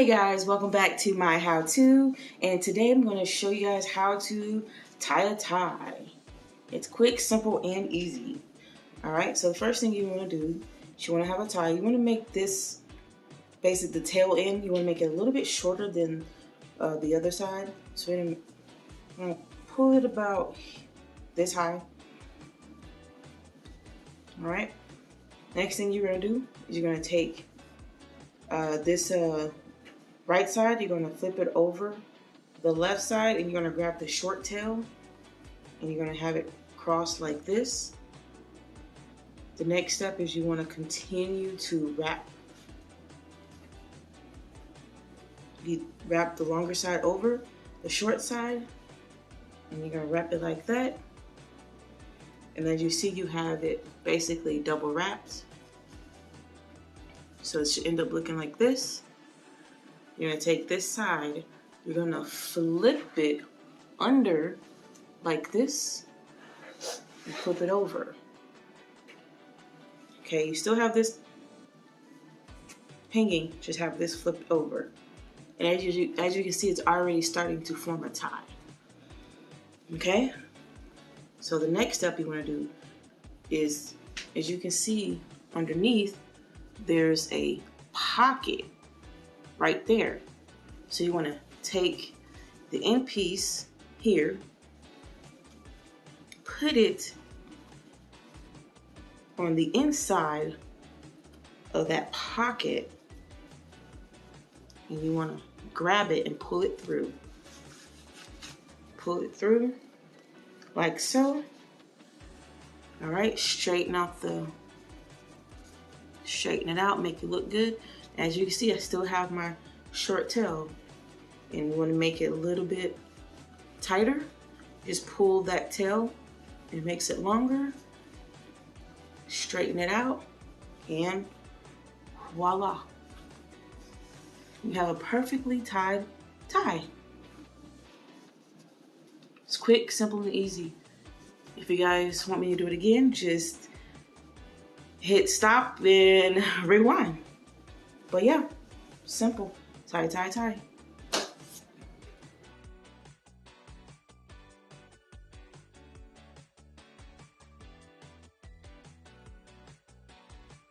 Hey guys, welcome back to my how-to, and today I'm going to show you guys how to tie a tie. It's quick, simple, and easy. Alright, so the first thing you want to do is you want to have a tie. You want to make this, basically the tail end, you want to make it a little bit shorter than the other side. So I'm going to pull it about this high. Alright, next thing you're going to do is you're going to take this right side, you're going to flip it over the left side, and you're going to grab the short tail and you're going to have it cross like this. The next step is you want to continue to wrap. You wrap the longer side over the short side, and you're going to wrap it like that. And as you see, you have it basically double wrapped. So it should end up looking like this. You're going to take this side, you're going to flip it under like this and flip it over. Okay, you still have this hanging, just have this flipped over. And as you can see, it's already starting to form a tie. Okay? So the next step you want to do is, as you can see underneath, there's a pocket right there. So you want to take the end piece here, put it on the inside of that pocket, and you want to grab it and pull it through. Pull it through like so. All right, straighten it out, make it look good. As you can see, I still have my short tail, and you want to make it a little bit tighter. Just pull that tail, it makes it longer, straighten it out, and voila. You have a perfectly tied tie. It's quick, simple, and easy. If you guys want me to do it again, just hit stop and rewind. But yeah, simple. Tie, tie, tie.